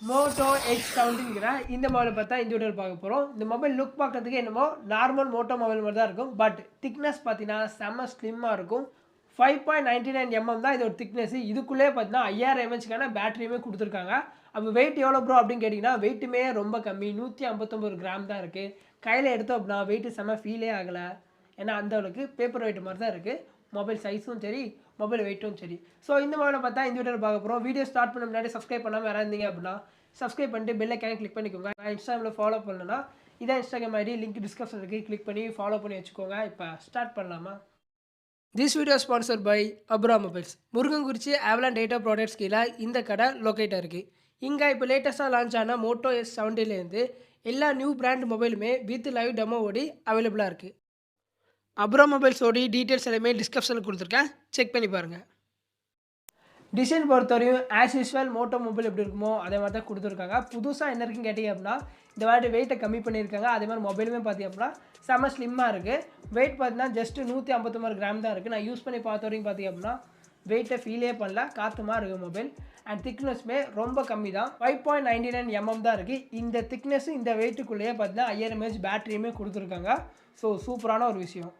Moto H70ங்கிற இந்த மொபைலை பார்த்தா இந்த வீடியோவில் பார்க்க போகிறோம். இந்த மொபைல் லுக் பார்க்கறதுக்கு என்னமோ நார்மல் மோட்டோ மொபைல் மாதிரி தான் இருக்கும். பட் திக்னஸ் பார்த்தீங்கன்னா செம்ம ஸ்லிம்மாக இருக்கும். 5.99 mm தான் இதோட திக்னஸ். இதுக்குள்ளே பார்த்தீங்கன்னா 5000 mAhக்கான பேட்டரியுமே கொடுத்துருக்காங்க. அப்போ வெயிட் எவ்வளோ ப்ரோ அப்படின்னு கேட்டிங்கன்னா வெயிட்டுமே ரொம்ப கம்மி, 159 கிராம் தான் இருக்குது. கையில் எடுத்தோம் அப்படின்னா வெயிட்டு செம்ம ஃபீலே ஆகலை. ஏன்னா அந்த அளவுக்கு பேப்பர் வெயிட் மாதிரி தான் இருக்குது. மொபைல் சைஸும் சரி, மொபைல் வெயிட்டும் சரி. ஸோ இந்த மொபைலை பார்த்தா இந்த வீடியோவில் பார்க்க போகிறோம். வீடியோ ஸ்டார்ட் பண்ண முன்னாடி சப்ஸ்கிரைப் பண்ணாமல் யாராவது இருந்தீங்க அப்படின்னா சப்ஸ்கிரைப் பண்ணிட்டு பெல் ஐக்கானை கிளிக் பண்ணிக்கோங்க. இன்ஸ்டாகிராமில் ஃபாலோ பண்ணணும்னா இதான் இன்ஸ்டாகிராம் ஐடி, லிங்க் டிஸ்கிரிப்ஷன் இருக்குது, கிளிக் பண்ணி ஃபாலோ பண்ணி வச்சுக்கோங்க. இப்போ ஸ்டார்ட் பண்ணலாமா? This video sponsored by Abra mobiles. Murugankurichi Avalon data products கீழே இந்த கடை லொக்கேட்டாக இருக்குது. இங்கே இப்போ லேட்டஸ்ட்டாக லான்ச் ஆன மோட்டோ S70லேருந்து எல்லா நியூ பிராண்ட் மொபைலுமே வித் லைவ் டெமோவோடி அவைலபிளாக இருக்குது. அப்ரா மொபைல்ஸோடைய டீட்டெயில்ஸ் எல்லாமே டிஸ்கிரிப்ஷனில் கொடுத்துருக்கேன், செக் பண்ணி பாருங்கள். டிசைன் பொறுத்தவரையும் ஆஸ் யூஸ்வல் மோட்டோ மொபைல் எப்படி இருக்குமோ அதே மாதிரி தான் கொடுத்துருக்காங்க. புதுசாக என்ன இருக்குன்னு கேட்டிங்க அப்படின்னா இந்த வாட்டி வெயிட்டை கம்மி பண்ணியிருக்காங்க. அதே மாதிரி மொபைலுமே பார்த்திங்க அப்படின்னா செம்ம ஸ்லிம்மாக இருக்குது. வெயிட் பார்த்தீங்கன்னா ஜஸ்ட்டு 159 கிராம் தான் இருக்குது. நான் யூஸ் பண்ணி பார்த்த வரைக்கும் பார்த்திங்க அப்படின்னா வெயிட்டை ஃபீலே பண்ணல, காற்றுமா இருக்குது மொபைல். அண்ட் திக்னஸ்மே ரொம்ப கம்மி தான், 5.99 mm தான் இருக்குது. இந்த திக்னஸ் இந்த வெயிட்டுக்குள்ளேயே பார்த்தீங்கன்னா 5000 mAh பேட்டரியுமே கொடுத்துருக்காங்க. ஸோ சூப்பரான ஒரு விஷயம்.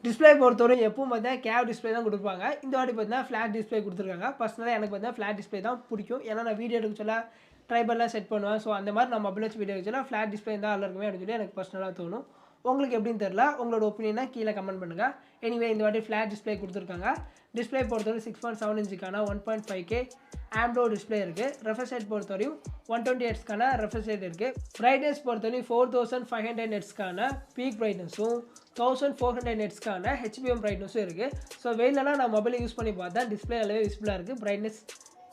டிஸ்பிளே பொறுத்தவரை எப்பவும் பார்த்தீங்கன்னா கேவ் டிஸ்பிளே தான் கொடுப்பாங்க. இந்த வாட்டி பார்த்தீங்கன்னா ஃப்ளாட் டிஸ்பிளே கொடுத்துருக்காங்க. பர்சனலாக எனக்கு பார்த்தீங்கன்னா ஃப்ளாட் டிஸ்பிளே தான் பிடிக்கும். ஏன்னா நான் வீடியோ எடுக்க சொல்ல ட்ரைபர்லாம் செட் பண்ணுவேன். ஸோ அந்த மாதிரி நான் மொபைல் வச்சு வீடியோ வச்சுலாம் ஃப்ளாட் டிஸ்பிளே தான் நல்லா இருக்குமே அப்படின்னு சொல்லி எனக்கு பர்சனலாக தோணும். உங்களுக்கு எப்படின்னு தெரில, உங்களோட ஒப்பீனியனை கீழே கமெண்ட் பண்ணுங்கள். எனிவே இந்த வாட்டி ஃப்ளாட் டிஸ்பிளே கொடுத்துருக்காங்க. டிஸ்பிளே பொறுத்தவரை 6.7 இன்ச்சுக்கான 1.5K ஆம்ப்ளோ டிஸ்பிளே இருக்குது. ரெஃப்ரெஷ் ரேட் பொறுத்தவரையும் 120 ஹெர்ட்ஸ்க்கான ரெஃப்ரெஷ் ரேட் இருக்குது. பிரைட்னஸ் பொறுத்தவரையும் 4500 நெட்ஸ்க்கான பீக் பிரைட்னஸும் 1400 நெட்ஸ்க்கான HBM பிரைட்னஸும் இருக்குது. ஸோ வெயிலெலாம் நான் மொபைலை யூஸ் பண்ணி பார்த்தேன், டிஸ்பிளே எல்லாமே விசிபிளாக இருக்குது, பிரைட்னஸ்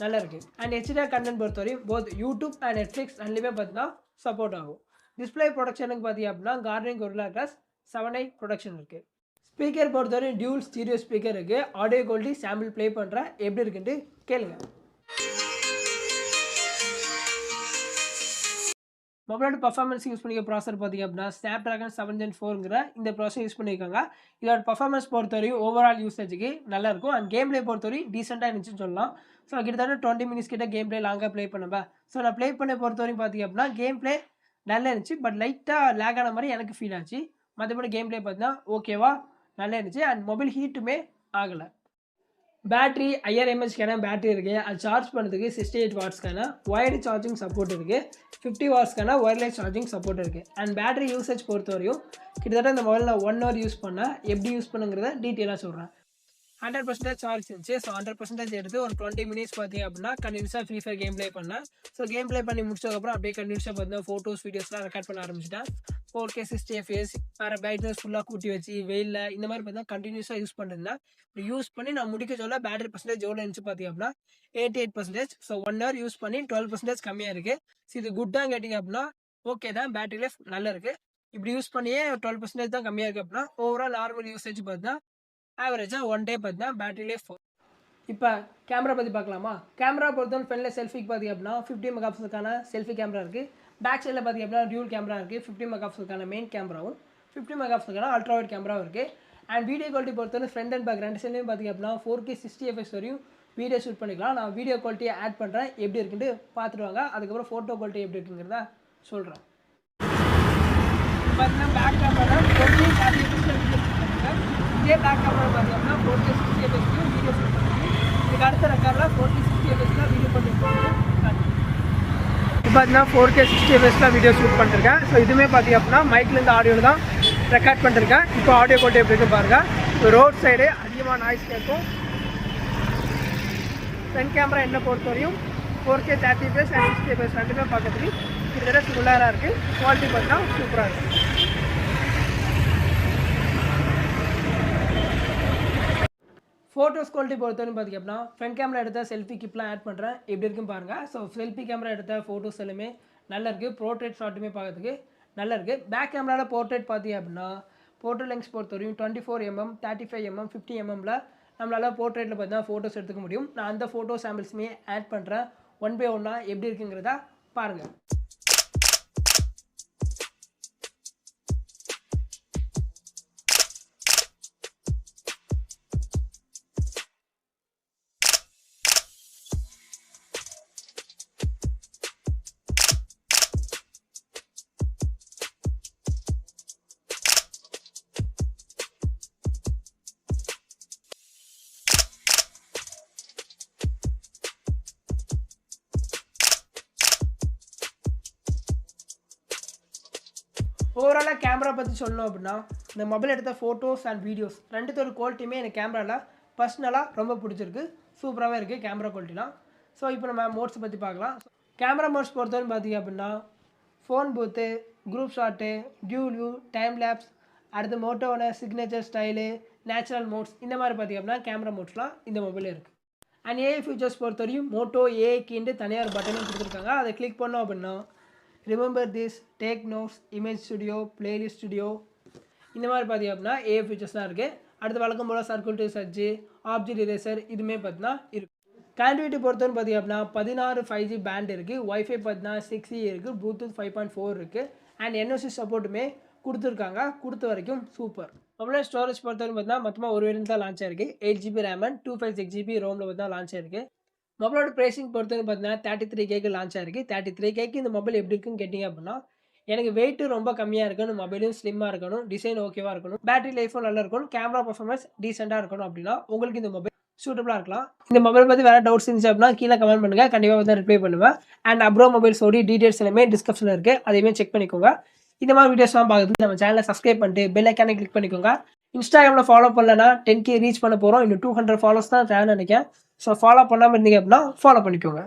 நல்லா இருக்குது. அண்ட் HDR கண்டென்ட் பொறுத்தவரையும் போத் யூடியூப் அண்ட் நெட்ஃப்ளிக்ஸ் ரெண்டுமே பார்த்தீங்கன்னா சப்போர்ட் ஆகும். டிஸ்பிளே ப்ரொடக்ஷனுக்கு பார்த்தீங்க அப்படின்னா Corning Gorilla Glass 7i protection இருக்குது. ஸ்பீக்கர் பொறுத்தவரையும் டியூல் ஸ்டீரியோ ஸ்பீக்கர் இருக்குது. ஆடியோ குவாலிட்டி சாம்பிள் ப்ளே பண்ணுறேன், எப்படி இருக்குன்ட்டு கேளுங்க. மொபைலோட பர்ஃபார்மன்ஸ் யூஸ் பண்ணிக்க ப்ராசர் பார்த்திங்க அப்படின்னா Snapdragon 7 Gen 4ங்கிற இந்த ப்ராசர் யூஸ் பண்ணியிருக்காங்க. இதோட பர்ஃபார்மன்ஸ் பொறுத்தவரையும் ஓவரால் யூசேஜுக்கு நல்லாயிருக்கும். அண்ட் கேம் ப்ளே பொறுத்தவரையும் டீசெண்டாக இருந்துச்சுன்னு சொல்லலாம். ஸோ கிட்டத்தட்ட 20 மினிட்ஸ் கிட்ட கேம் ப்ளே லாங்காக ப்ளே பண்ணுவேன். ஸோ நான் ப்ளே பண்ண பொறுத்தவரையும் பார்த்திங்க அப்படின்னா கேம் ப்ளே நல்லா இருந்துச்சு. பட் லைட்டாக லேக் ஆன மாதிரி எனக்கு ஃபீல் ஆச்சு. மற்றபடி கேம் ப்ளே பார்த்தீங்கன்னா ஓகேவா நல்லா இருந்துச்சு. அண்ட் மொபைல் ஹீட்டுமே ஆகலை. பேட்டரி 5000 mAhக்கான பேட்டரி இருக்குது. அது சார்ஜ் பண்ணுறதுக்கு 68 வாட்ஸ்க்கான ஒயர்டு சார்ஜிங் சப்போர்ட் இருக்குது. 50 வாட்ஸ்க்கான ஒயர்லெஸ் சார்ஜிங் சப்போர்ட் இருக்குது. அண்ட் பேட்டரி யூசேஜ் பொறுத்தவரையும் கிட்டத்தட்ட இந்த மொபைல் நான் 1 hour யூஸ் பண்ணேன். எப்படி யூஸ் பண்ணுங்கிறத டீட்டெயிலாக சொல்கிறேன். 100% சார்ஜ் இருந்துச்சு. ஸோ 100% எடுத்து ஒரு 20 மினிட்ஸ் பார்த்தீங்க அப்படின்னா கண்டினியூஸாக ஃப்ரீ ஃபயர் கேம் ப்ளே பண்ணேன். ஸோ கேம் ப்ளே பண்ணி முடிச்சதுக்கப்புறம் அப்படியே கண்டினியூஸாக பார்த்தீங்கன்னா ஃபோட்டோஸ் வீடியோஸ்லாம் ரெக்கார்ட் பண்ண ஆரம்பிச்சிட்டேன். 4K 60 fps வேறு பிரைட்னஸ் ஃபுல்லாக கூட்டி வச்சு வெயிலில் இந்த மாதிரி பார்த்தீங்கன்னா கண்டினியூஸாக யூஸ் பண்ணிருந்தேன். இப்படி யூஸ் பண்ணி நான் முடிக்க சொல்ல பேட்டரி பர்சன்டேஜ் எவ்வளோ இருந்துச்சு பார்த்தீங்க அப்படின்னா 88%. ஸோ 1 hour யூஸ் பண்ணி 12% கம்மியாக இருக்குது. ஸோ இது குட்டாக கேட்டிங்க அப்படின்னா ஓகே தான், பேட்டரி லைஃப் நல்லா இருக்குது. இப்படி யூஸ் பண்ணியே 12% தான் கம்மியாக இருக்குது அப்படின்னா ஓவரால் நார்மல் யூசேஜ் பார்த்தீங்கன்னா ஆவரேஜாக 1 day பார்த்தீங்கன்னா பேட்டரி லைஃப். இப்போ கேமரா பற்றி பார்க்கலாமா? கேமரா பொறுத்தவரை ஃப்ரண்டில் செல்ஃபிக்கு பார்த்திங்க அப்படின்னா 50 மெகாபிக்சலுக்கான செல்ஃபி கேமரா இருக்குது. பேக் சைடில் பார்த்திங்க அப்படின்னா டியூல் கேமரா இருக்குது. 50 மெகாபிக்சலுக்கான மெயின் கேமராவும் 50 மெகாபிக்சலுக்கான அல்ட்ரா வைட் கேமராவும் இருக்குது. அண்ட் வீடியோ குவாலிட்டி பொறுத்தவரை ஃப்ரண்ட் அண்ட் பேக் ரெண்டு சைட்லையும் பார்த்திங்க அப்படின்னா 4K 60 fps வரையும் வீடியோ ஷூட் பண்ணிக்கலாம். நான் வீடியோ குவாலிட்டியை ஆட் பண்ணுறேன், எப்படி இருக்குன்ட்டு பார்த்துட்டு வாங்க. அதுக்கப்புறம் ஃபோட்டோ குவாலிட்டி எப்படி இருக்குங்கிறத சொல்கிறேன். பார்த்தீங்கன்னா பேக் கேமரா 4K 30 fps இதே பேக் கேமரா பார்த்தீங்கன்னா 4K 60 fps வீடியோ ஷூட் பண்ணுறது. இதுக்கு அடுத்த ரெக்கார்டில் 4K 60 fps வீடியோ பண்ணிருக்கோம். இப்போ பார்த்தீங்கன்னா 4K 60 fps வீடியோ ஷூட் பண்ணிருக்கேன். ஸோ இதுவுமே பார்த்திங்க அப்படின்னா மைக்லேருந்து ஆடியோவில் தான் ரெக்கார்ட் பண்ணிருக்கேன். இப்போ ஆடியோ குவாலிட்டி எப்படி இருக்கு பாருங்கள். ரோட் சைடு அதிகமாக நாய்ஸ் கேட்கும். ஃப்ரண்ட் கேமரா என்ன பொறுத்தவரையும் 4K 30 fps அண்ட் 60 fps ரெண்டுமே பார்க்கறதுக்கு கிட்டத்தட்ட சிமிலராக இருக்குது. குவாலிட்டி பார்த்தீங்கன்னா சூப்பராக இருக்குது. ஃபோட்டோஸ் குவாலிட்டி பொறுத்தவரைக்கும் பார்த்திங்க அப்படின்னா ஃப்ரண்ட் கேமரா எடுத்தால் செல்ஃபி கிப்லாம் ஆட் பண்ணுறேன், எப்படி இருக்குன்னு பாருங்கள். ஸோ செல்ஃபி கேமரா எடுத்த ஃபோட்டோஸ் எல்லாமே நல்லா இருக்குது. போர்ட்ரேட் ஷாட்டுமே பார்க்கறதுக்கு நல்லா இருக்குது. பேக் கேமராவில் போர்ட்ரேட் பார்த்திங்க அப்படின்னா போர்ட்ரேட் லென்ஸ் பொறுத்தவரையும் 24 mm 35 mm 50 mmல நம்மளால் போர்ட்ரேட்டில் பார்த்தீங்கன்னா ஃபோட்டோஸ் எடுத்துக்க முடியும். நான் அந்த ஃபோட்டோ சாம்பிள்ஸுமே ஆட் பண்ணுறேன். 1 by 1 எப்படி இருக்குங்கிறத பாருங்கள். ஓவராலாக கேமரா பற்றி சொல்லணும் அப்படின்னா இந்த மொபைல் எடுத்த ஃபோட்டோஸ் அண்ட் வீடியோஸ் ரெண்டுத்தோட குவாலிட்டியுமே எனக்கு கேமராவில் பர்சனலாக ரொம்ப பிடிச்சிருக்கு. சூப்பராகவே இருக்குது கேமரா குவாலிட்டிலாம். ஸோ இப்போ நம்ம மோட்ஸை பற்றி பார்க்கலாம். கேமரா மோட்ஸ் பொறுத்தவரை பார்த்தீங்க அப்படின்னா phone booth, group shot, dual view, time lapse, அடுத்து மோட்டோவோட சிக்னேச்சர் ஸ்டைலு, நேச்சுரல் மோட்ஸ், இந்த மாதிரி பார்த்திங்க அப்படின்னா கேமரா மோட்ஸ்லாம் இந்த மொபைலில் இருக்குது. அண்ட் ஏஐ ஃபீச்சர்ஸ் பொறுத்தவரையும் மோட்டோ ஏஐக்கிண்டு தனியாக ஒரு பட்டனும் கொடுத்துருக்காங்க. அதை கிளிக் பண்ணோம் அப்படின்னா remember this, take notes, image studio, playlist studio, இந்த மாதிரி பார்த்திங்க அப்படின்னா ஏஐ ஃபீச்சர்ஸ்லாம் இருக்குது. அடுத்து வழக்கம் போல் circle to search, object eraser, இதுவுமே பார்த்தீங்கன்னா இருக்குது. கனெக்டிவிட்டி பொறுத்தவரை பார்த்திங்க அப்படின்னா 16 5G பேண்ட் இருக்குது, ஒய்ஃபை பார்த்தீங்கன்னா 6E இருக்குது, ப்ளூடூத் 5.4 இருக்குது, அண்ட் என்ஓசி சப்போர்ட்டுமே கொடுத்துருக்காங்க. கொடுத்த வரைக்கும் சூப்பர். மொபைல் ஸ்டோரேஜ் பொறுத்தவரை பார்த்தீங்கன்னா மொத்தமாக ஒரு வேரியன்ட் தான் லான்ச் ஆயிருக்கு. 8GB ரேம் அண்ட் 256GB ரோமில் பார்த்தா லான்ச் ஆயிருக்கு. மொபைலோட ப்ரைஸிங் பொறுத்தவரை பார்த்தீங்கன்னா 33Kக்கு லான்ச் ஆயிருக்கு. 33Kக்கு இந்த மொபைல் எப்படி இருக்குன்னு கேட்டிங்க அப்படின்னா எனக்கு வெயிட்டு ரொம்ப கம்மியாக இருக்கணும், மொபைலும் ஸ்லிம்மாக இருக்கணும், டிசைன் ஓகேவாக இருக்கணும், பேட்டரி லைஃபும் நல்லா இருக்கணும், கேமரா பர்ஃபார்மன்ஸ் டீசெண்டாக இருக்கணும் அப்படின்னா உங்களுக்கு இந்த மொபைல் சூட்டபுளாக இருக்கலாம். இந்த மொபைல் பற்றி வேறு டவுட்ஸ் இருந்துச்சு அப்படின்னா கீழே கமெண்ட் பண்ணுங்கள், கண்டிப்பாக வந்து ரிப்ளை பண்ணுவேன். அண்ட் அப்ரோ மொபைல்ஸோட டீட்டெயில்ஸ் எல்லாமே டிஸ்கிரிப்ஷனில் இருக்குது, அதையுமே செக் பண்ணிக்கோங்க. இந்த மாதிரி வீடியோஸ்லாம் பார்க்குறது நம்ம சேனலை சப்ஸ்கிரைப் பண்ணிட்டு பெல் ஐக்கானை கிளிக் பண்ணிக்கோங்க. இன்ஸ்டாகிராமில் ஃபாலோ பண்ணலன்னா 10K ரீச் பண்ண போகிறோம். இன்னும் 200 ஃபாலோஸ் தான் தேவை நினைக்கிறேன். ஸோ ஃபாலோ பண்ணாமல் இருந்தீங்க அப்படின்னா ஃபாலோ பண்ணிக்கோங்க.